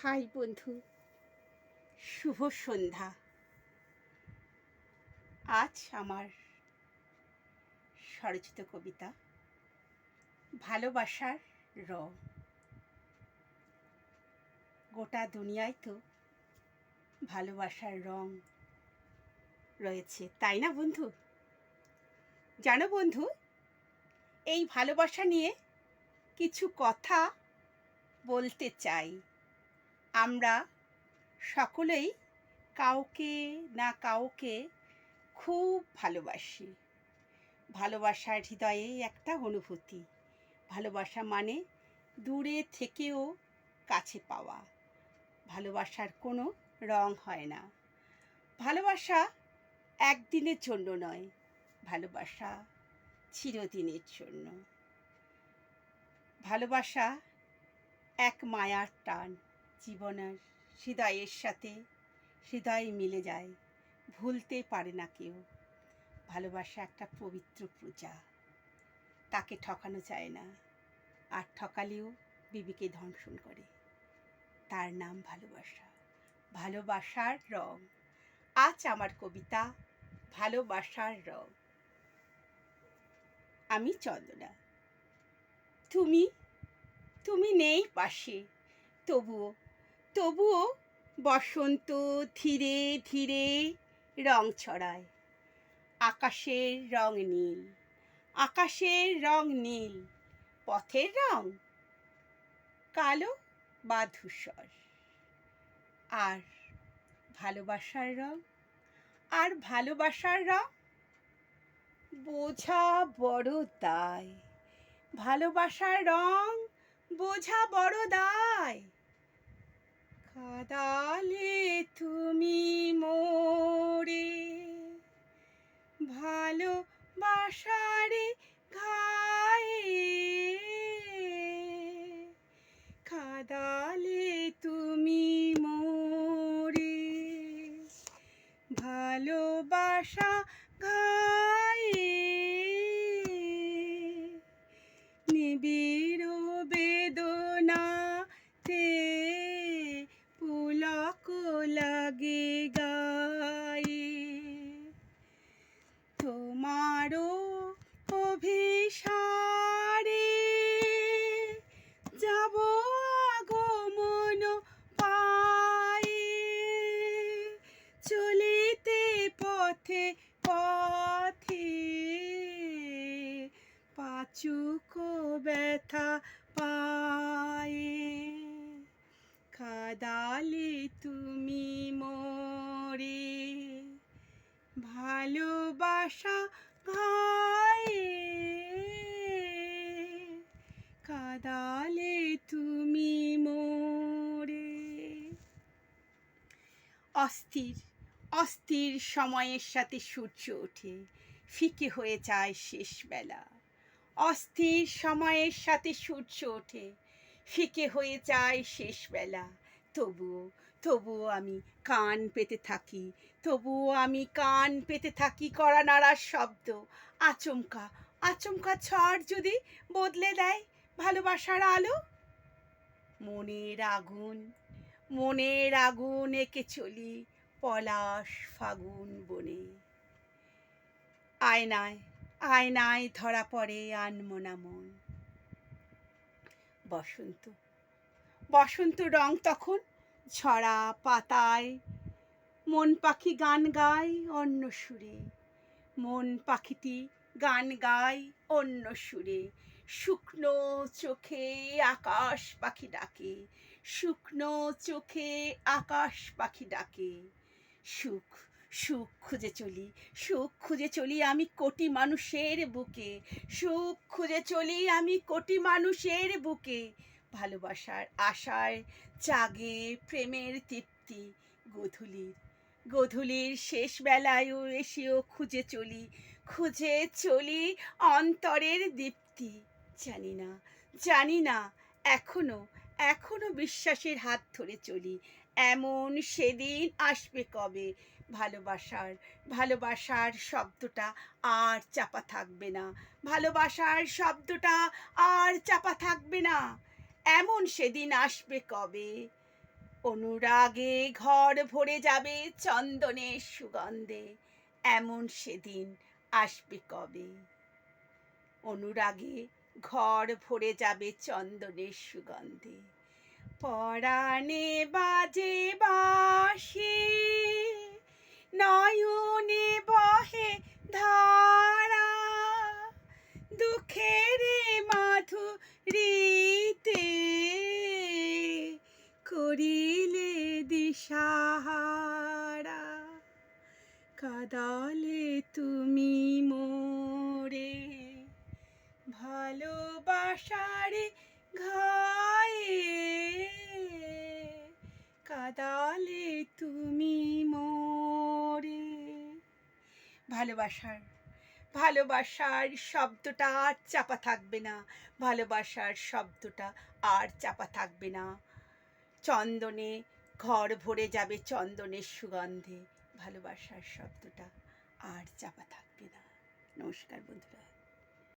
High বন্ধু, শুভ সন্ধ্যা। আজ আমার স্বরচিত কবিতা ভালোবাসার রং। গোটা দুনিয়ায় তো ভালোবাসার রং রয়েছে, তাই না বন্ধু? জানো বন্ধু, এই ভালোবাসা নিয়ে কিছু কথা বলতে চাই। আমরা সকলেই কাউকে না কাউকে খুব ভালোবাসি। ভালোবাসার হৃদয়ে একটা অনুভূতি। ভালোবাসা মানে দূরে থেকেও কাছে পাওয়া। ভালোবাসার কোনো রং হয় না। ভালোবাসা একদিনের জন্য নয়, ভালোবাসা চিরদিনের জন্য। ভালোবাসা এক মায়ার টান, জীবনের হৃদয়ের সাথে হৃদয় মিলে যায়, ভুলতে পারে না কেউ। ভালোবাসা একটা পবিত্র পূজা, তাকে ঠকানো যায় না, আর ঠকালেও বিবিকে ধ্বংসন করে। তার নাম ভালোবাসা। ভালোবাসার রং। আজ আমার কবিতা ভালোবাসার রং। আমি চন্দনা। তুমি তুমি নেই পাশে, তবুও বসন্ত ধীরে ধীরে রং ছড়ায়। আকাশের রং নীল, আকাশের রং নীল, পথের রং কালো বা ধূসর। আর ভালোবাসার রং, আর ভালোবাসার রং বোঝা বড় দায়। ভালোবাসার রং বোঝা বড় দায়। কাঁদালে তুমি মোরে ভালোবাসারে ঘায়ে, কাঁদালে তুমি মোরে ভালোবাসা ঘায়ে। নিবিড় বেদনাতে পুলক লাগে গায়ে। তোমারও অভিসারে যাব আগমন পায়ে, চলিতে পথে পথে পাচুক ব্যথা পায়ে। কাঁদালে তুমি মোরে ভালোবাসা ঘায়ে, কাঁদালে তুমি মোরে। অস্থির অস্থির সময়ের সাথে সূর্য ওঠে, ফিকে হয়ে যায় শেষ বেলা। অস্থির সময়ের সাথে সূর্য ওঠে, ফিকে হয়ে যায় শেষ বেলা। তবুও আমি কান পেতে থাকি, তবুও আমি কান পেতে থাকি কড়া নাড়ার শব্দ। আচমকা আচমকা ঝড় যদি বদলে দেয় ভালোবাসার আলো। মনের আগুন এঁকে চলি পলাশ ফাগুন বনে। আয়নায় আয়নায় ধরা পড়ে আনমনা মন। বসন্ত রং তখন ঝরা পাতায়। মন পাখি গান গায় অন্য সুরে, মন পাখিটি গান গায় অন্য সুরে। শুকনো চোখে আকাশ পাখি ডাকে, শুকনো চোখে আকাশ পাখি ডাকে। সুখ সুখ খুঁজে চলি আমি কোটি মানুষের বুকে, সুখ খুঁজে চলি আমি কোটি মানুষের বুকে। ভালোবাসার আশায় জাগে প্রেমের তৃপ্তি। গধূলির শেষ বেলায়ও এসেও খুঁজে চলি অন্তরের দীপ্তি। জানি না এখনো বিশ্বাসের হাত ধরে চলি। এমন সেদিন আসবে কবে, ভালোবাসার শব্দটা আর চাপা থাকবে না, ভালোবাসার শব্দটা আর চাপা থাকবে না। এমন সেদিন আসবে কবে, অনুরাগে ঘর ভরে যাবে চন্দনের সুগন্ধে, এমন সেদিন আসবে কবে? অনুরাগে ঘর ভরে যাবে চন্দনের সুগন্ধে, পরাণে বাজে বাঁশি, নয়নে বহে ধারা, দুঃখের মাধুরীতে করিলে দিশাহারা, কাঁদালে তুমি মোরে ভালোবাসার ঘায়ে, কাঁদালে তুমি মোরে। ভালোবাসার ভালোবাসার শব্দটা আর চাপা থাকবে না, ভালোবাসার শব্দটা আর চাপা থাকবে না। চন্দনে ঘর ভরে যাবে চন্দনের সুগন্ধে, ভালোবাসার শব্দটা আর চাপা থাকবে না। নমস্কার বন্ধুরা।